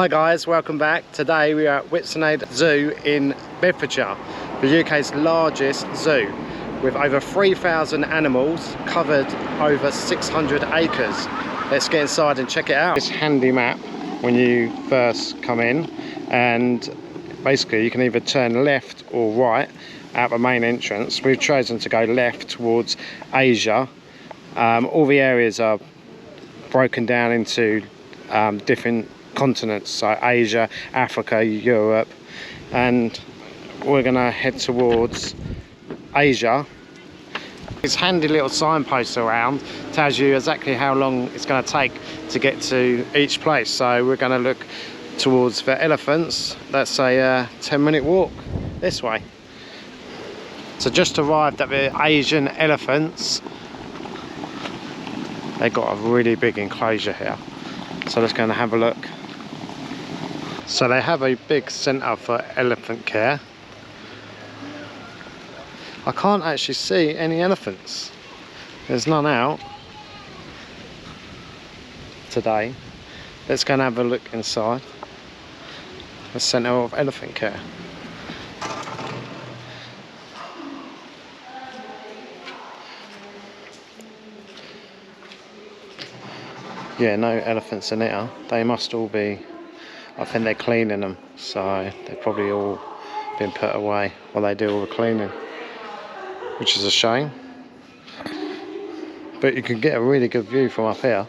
Hi guys, welcome back. Today we are at Whipsnade Zoo in Bedfordshire, the UK's largest zoo, with over 3,000 animals covered over 600 acres. Let's get inside and check it out. This handy map when you first come in, and basically you can either turn left or right out the main entrance. We've chosen to go left towards Asia. All the areas are broken down into different continents, so Asia, Africa, Europe, and we're gonna head towards Asia. This handy little signpost around tells you exactly how long it's going to take to get to each place. So we're going to look towards the elephants. That's a 10-minute walk this way. So just arrived at the Asian elephants. They've got a really big enclosure here, so let's go and have a look. So they have a big centre for elephant care. I can't actually see any elephants. There's none out today. Let's go and have a look inside the centre of elephant care. Yeah, no elephants in here. They must all be, I think they're cleaning them, so they've probably all been put away while they do all the cleaning, which is a shame. But you can get a really good view from up here.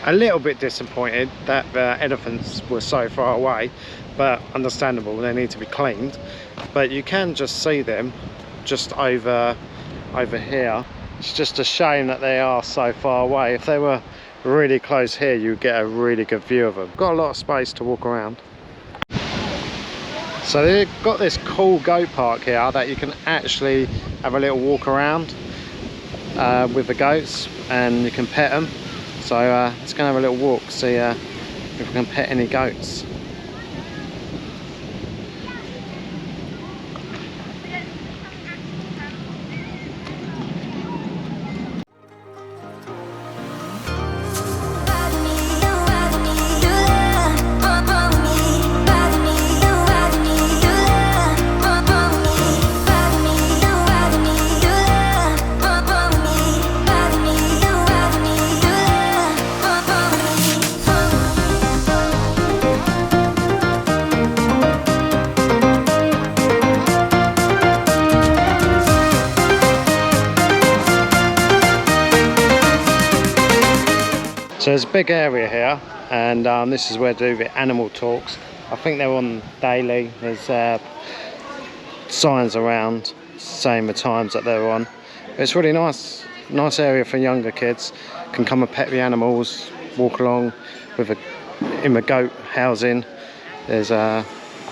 A little bit disappointed that the elephants were so far away, but understandable, they need to be cleaned. But you can just see them just over here. It's just a shame that they are so far away. If they were really close here, you'd get a really good view of them. Got a lot of space to walk around. So they've got this cool goat park here that you can actually have a little walk around with the goats, and you can pet them. So let's go and have a little walk, see if we can pet any goats. So there's a big area here, and this is where they do the animal talks. I think they're on daily. There's signs around saying the times that they're on. It's really nice area for younger kids. Can come and pet the animals, walk along with in the goat housing. There's I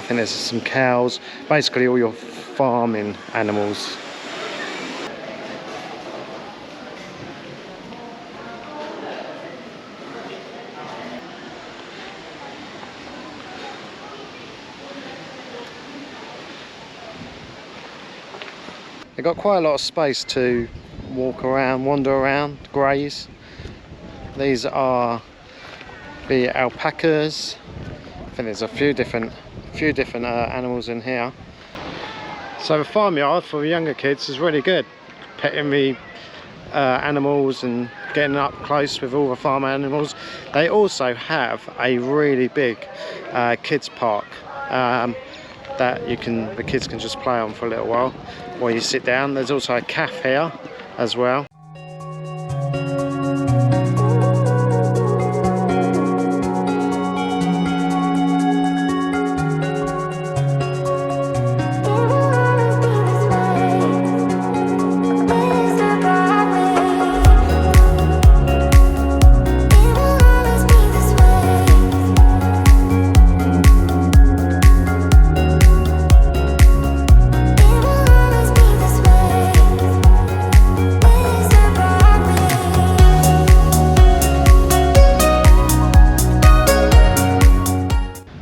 think there's some cows, basically all your farming animals. They've got quite a lot of space to walk around, wander around, graze. These are the alpacas. I think there's a few different animals in here. So the farmyard for the younger kids is really good. Petting the animals and getting up close with all the farm animals. They also have a really big kids park that the kids can just play on for a little while you sit down. There's also a cafe here as well.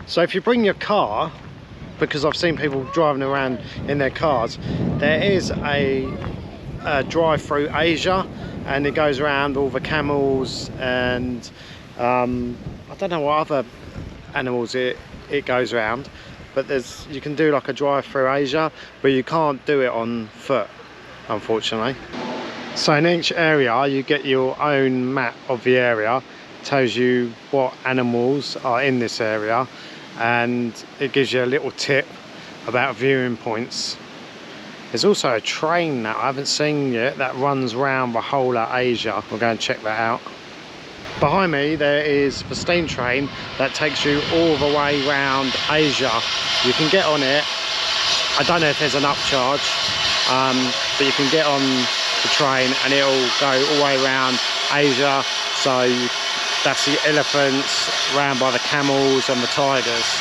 So if you bring your car, because I've seen people driving around in their cars, there is a drive through Asia and it goes around all the camels and I don't know what other animals it goes around, but you can do like a drive through Asia, but you can't do it on foot, unfortunately. So in each area you get your own map of the area, tells you what animals are in this area, and it gives you a little tip about viewing points. There's also a train that I haven't seen yet that runs around the whole of Asia. We'll go and check that out. Behind me there is the steam train that takes you all the way around Asia. You can get on it. I don't know if there's an upcharge, but you can get on the train and it'll go all the way around Asia. So that's the elephants, round by the camels and the tigers.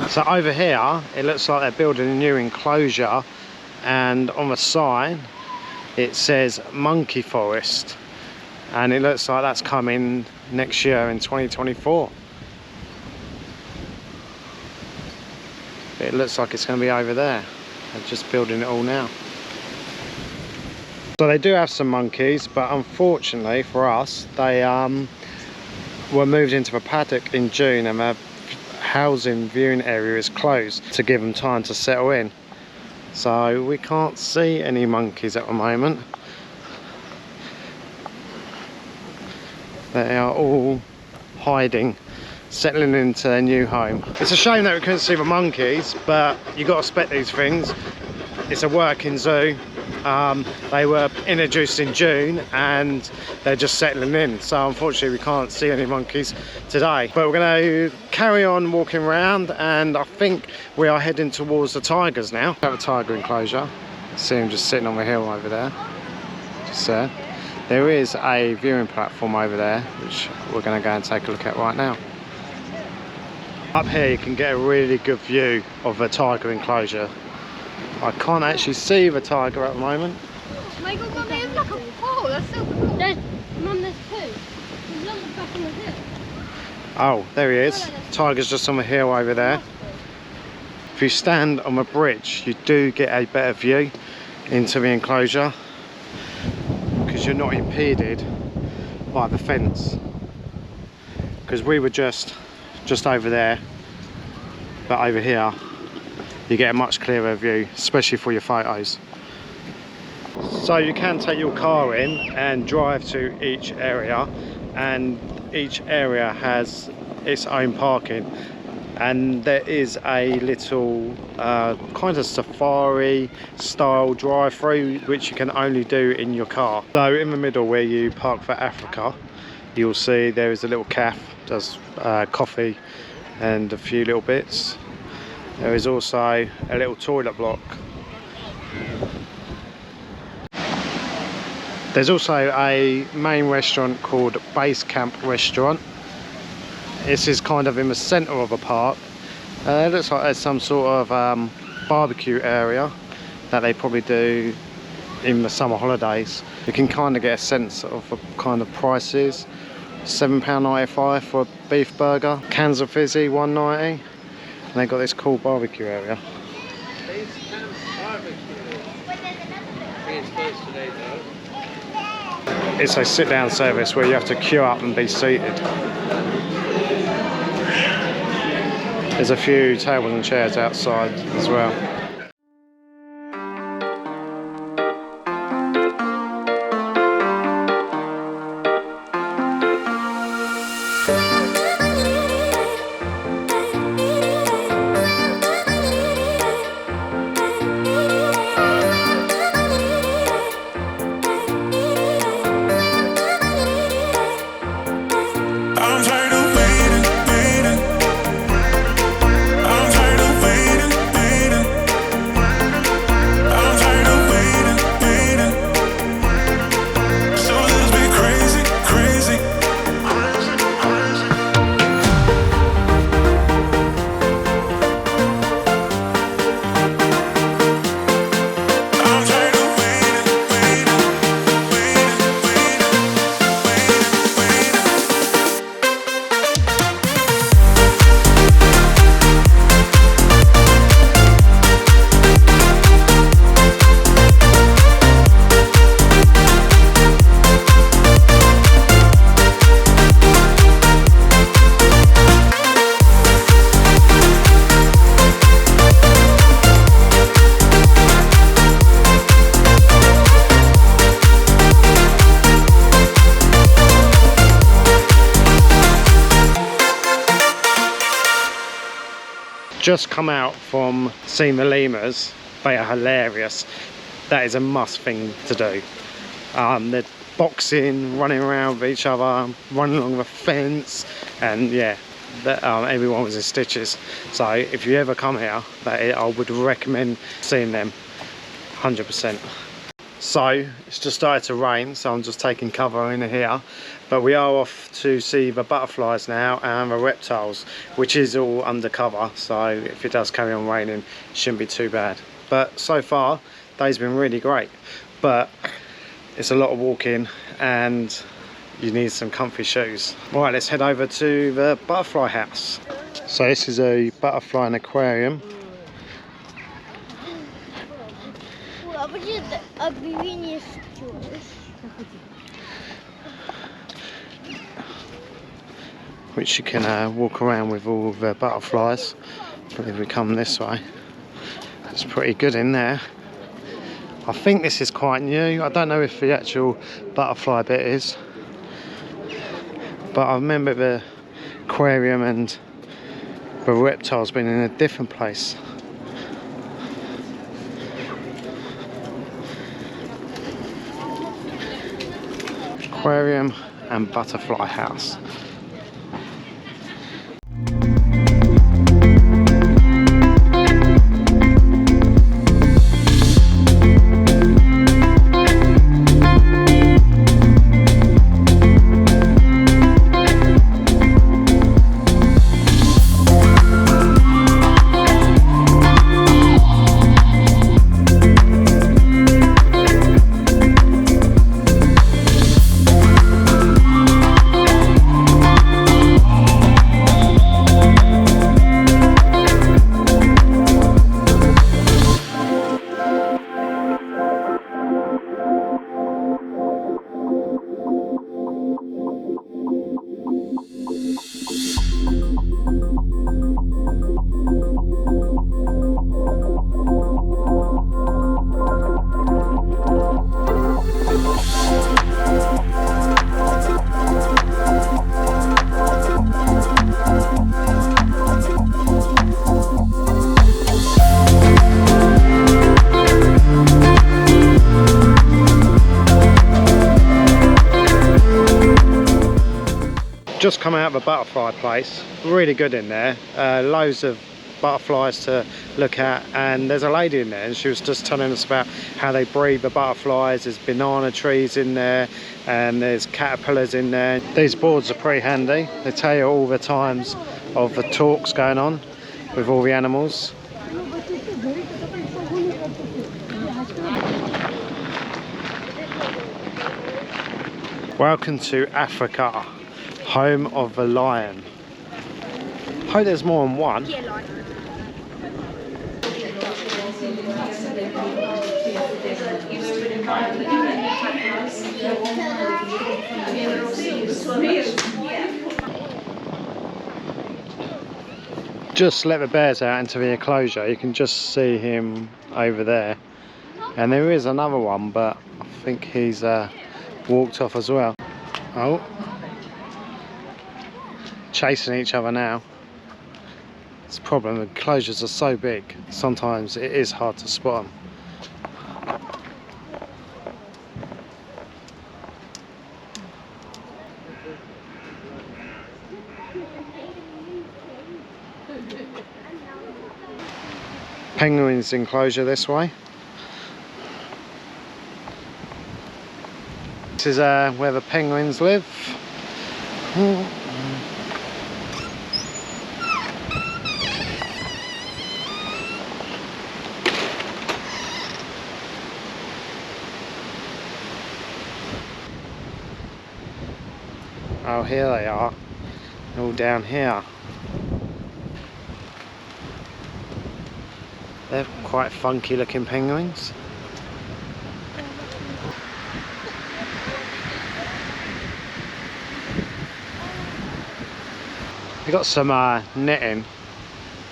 So over here it looks like they're building a new enclosure, and on the sign it says monkey forest, and it looks like that's coming next year in 2024. It looks like it's going to be over there. They're just building it all now. So they do have some monkeys, but unfortunately for us they were moved into the paddock in June, and their housing viewing area is closed to give them time to settle in. So we can't see any monkeys at the moment. They are all hiding, settling into their new home. It's a shame that we couldn't see the monkeys, but you got to expect these things. It's a working zoo. They were introduced in June and they're just settling in, so unfortunately we can't see any monkeys today. But we're going to carry on walking around, and I think we are heading towards the tigers now. We have a tiger enclosure. See them just sitting on the hill over there, just there. There is a viewing platform over there which we're going to go and take a look at right now. Up here you can get a really good view of the tiger enclosure. I can't actually see the tiger at the moment. Oh my god, Mum, there's like a pole. That's so cool. Mum, there's two. There's one back on the hill. Oh, there he is. Tiger's just on the hill over there. If you stand on the bridge, you do get a better view into the enclosure because you're not impeded by the fence. Because we were just over there, but over here you get a much clearer view, especially for your photos. So you can take your car in and drive to each area, and each area has its own parking, and there is a little kind of safari style drive through which you can only do in your car. So in the middle where you park for Africa, you'll see there is a little cafe, does coffee and a few little bits. There is also a little toilet block. There's also a main restaurant called Base Camp Restaurant. This is kind of in the centre of a park. It looks like there's some sort of barbecue area that they probably do in the summer holidays. You can kind of get a sense of the kind of prices. £7.95 for a beef burger. Cans of fizzy, £1.90. And they've got this cool barbecue area. It's a sit-down service where you have to queue up and be seated. There's a few tables and chairs outside as well. just come out from seeing the lemurs. They are hilarious. That is a must thing to do. They're boxing, running around with each other, running along the fence, and yeah, everyone was in stitches. So if you ever come here, I would recommend seeing them 100%. So it's just started to rain, so I'm just taking cover in here, but we are off to see the butterflies now and the reptiles, which is all undercover, so if it does carry on raining, it shouldn't be too bad. But so far day's been really great, but it's a lot of walking and you need some comfy shoes. Right, let's head over to the butterfly house. So this is a butterfly and aquarium. Which you can walk around with all the butterflies. But if we come this way, it's pretty good in there. I think this is quite new. I don't know if the actual butterfly bit is, but I remember the aquarium and the reptiles being in a different place. Aquarium and butterfly house. Just come out of a butterfly place, really good in there, loads of butterflies to look at, and there's a lady in there and she was just telling us about how they breed the butterflies. There's banana trees in there and there's caterpillars in there. These boards are pretty handy, they tell you all the times of the talks going on with all the animals. Welcome to Africa, home of the lion. Hope there's more than one. Just let the bears out into the enclosure. You can just see him over there, and there is another one, but I think he's walked off as well. Oh, chasing each other now. It's a problem, the enclosures are so big, sometimes it is hard to spot them. Penguins enclosure this way. This is where the penguins live. Oh, here they are, all down here. They're quite funky looking penguins. We've got some netting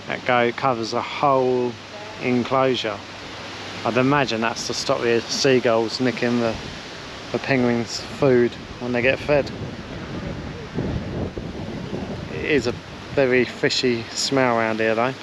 that covers the whole enclosure. I'd imagine that's to stop the seagulls nicking the penguins' food when they get fed. It is a very fishy smell around here though.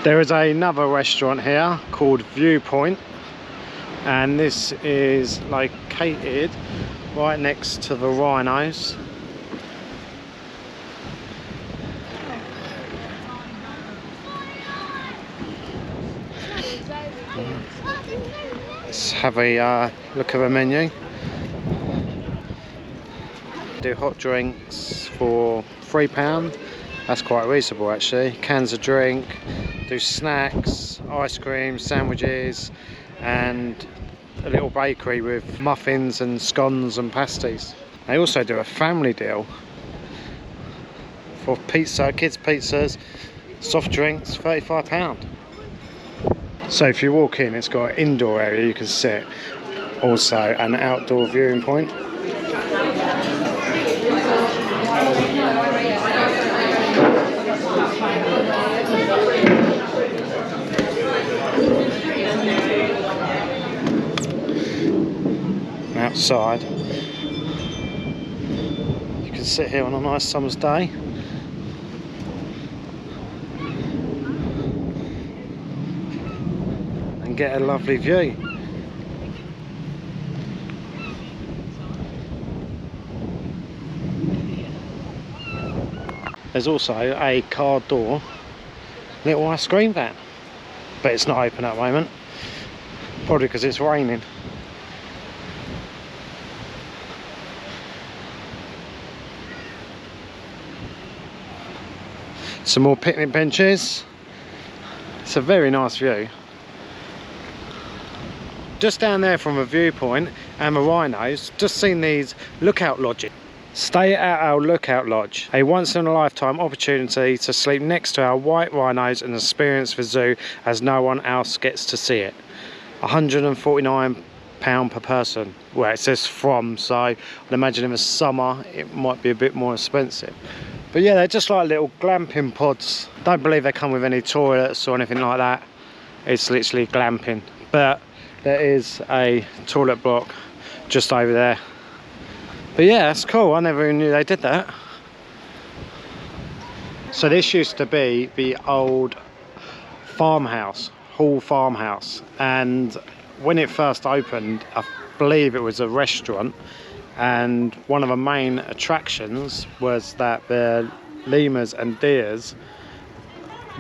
There is another restaurant here called Viewpoint, and this is located right next to the rhinos. Let's have a look at the menu. Do hot drinks for £3. That's quite reasonable actually. Cans of drink, do snacks, ice cream, sandwiches, and a little bakery with muffins and scones and pasties. They also do a family deal for pizza, kids pizzas, soft drinks, £35. So if you walk in, it's got an indoor area you can sit, also an outdoor viewing point. Outside, you can sit here on a nice summer's day. And get a lovely view. There's also a car door, little ice cream van, but it's not open at the moment, probably because it's raining. Some more picnic benches. It's a very nice view. Just down there from a viewpoint and the rhinos, just seen these lookout lodges. Stay at our lookout lodge, a once in a lifetime opportunity to sleep next to our white rhinos and experience the zoo as no one else gets to see it. £149 per person. Well, it says from, so I'd imagine in the summer it might be a bit more expensive. But yeah, they're just like little glamping pods. Don't believe they come with any toilets or anything like that. It's literally glamping. But there is a toilet block just over there. But yeah, that's cool. I never even knew they did that. So this used to be the old farmhouse, Hall Farmhouse. And when it first opened, I believe it was a restaurant. And one of the main attractions was that the lemurs and deers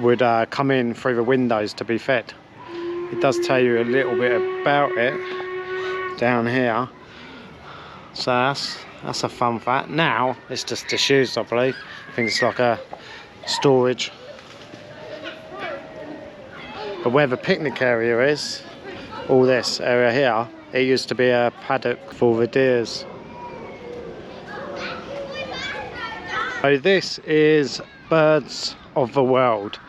would come in through the windows to be fed. It does tell you a little bit about it down here. So that's a fun fact. Now it's just disused, I believe. I think it's like a storage. But where the picnic area is, all this area here, it used to be a paddock for the deers. So this is Birds of the World,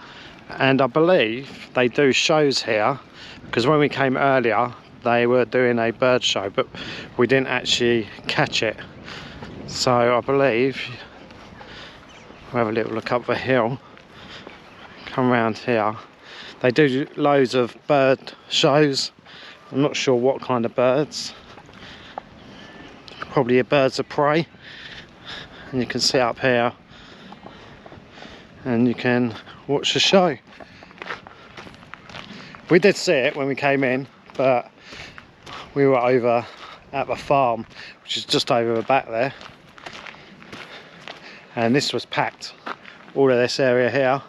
and I believe they do shows here, because when we came earlier they were doing a bird show, but we didn't actually catch it. So I believe we'll have a little look up the hill, come around here. They do loads of bird shows. I'm not sure what kind of birds, probably a birds of prey. And you can sit up here and you can watch the show. We did see it when we came in, but we were over at the farm, which is just over the back there, and this was packed. All of this area here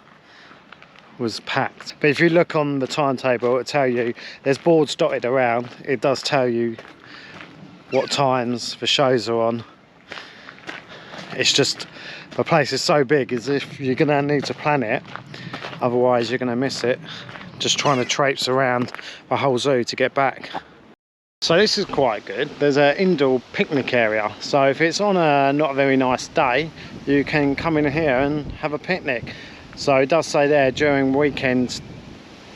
was packed. But if you look on the timetable, it'll tell you there's boards dotted around. It does tell you what times the shows are on. It's just, the place is so big, as if you're gonna need to plan it, otherwise you're gonna miss it, just trying to traipse around the whole zoo to get back. So this is quite good. There's an indoor picnic area, so if it's on a not a very nice day, you can come in here and have a picnic. So it does say there, during weekends,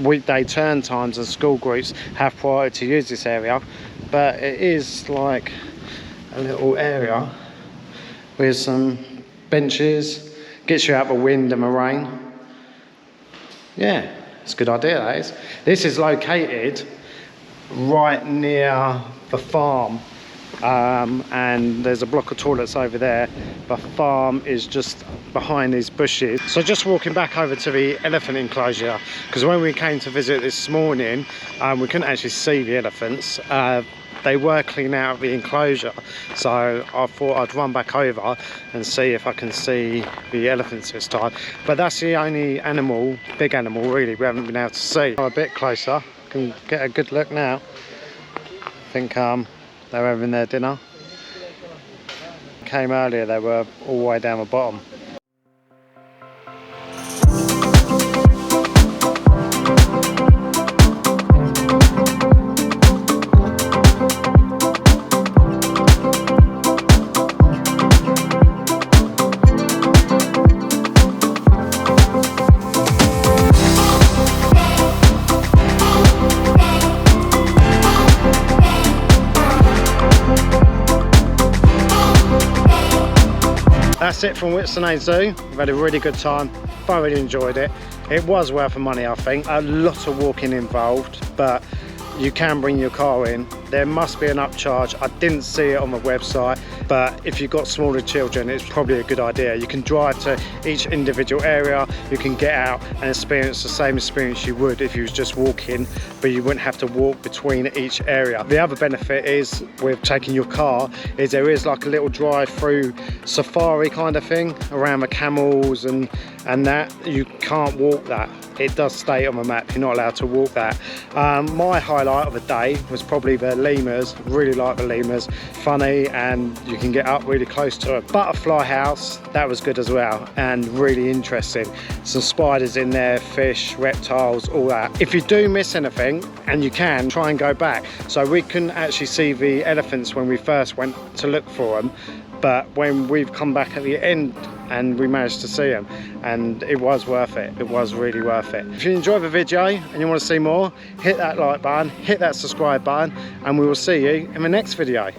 weekday turn times and school groups have priority to use this area, but it is like a little area with some benches, gets you out the wind and the rain. Yeah, it's a good idea, that is. This is located right near the farm and there's a block of toilets over there. The farm is just behind these bushes. So just walking back over to the elephant enclosure, because when we came to visit this morning, we couldn't actually see the elephants. They were cleaning out the enclosure, so I thought I'd run back over and see if I can see the elephants this time. But that's the only animal, big animal really, we haven't been able to see. A bit closer, can get a good look now. I think they're having their dinner. Came earlier, they were all the way down the bottom. That's it from Whipsnade Zoo. We've had a really good time, thoroughly enjoyed it. It was worth the money, I think. A lot of walking involved, but you can bring your car in. There must be an upcharge. I didn't see it on the website, but if you've got smaller children, it's probably a good idea. You can drive to each individual area, you can get out and experience the same experience you would if you was just walking, but you wouldn't have to walk between each area. The other benefit is with taking your car is there is like a little drive-through safari kind of thing around the camels and that. You can't walk that. It does state on the map you're not allowed to walk that. My highlight of the day was probably the lemurs. Really like the lemurs, funny, and you can get up really close to a butterfly house. That was good as well and really interesting. Some spiders in there, fish, reptiles, all that. If you do miss anything, and you can, try and go back. So we couldn't actually see the elephants when we first went to look for them, but when we've come back at the end and we managed to see them, and it was worth it. It was really worth it. If you enjoyed the video and you want to see more, hit that like button, hit that subscribe button, and we will see you in the next video.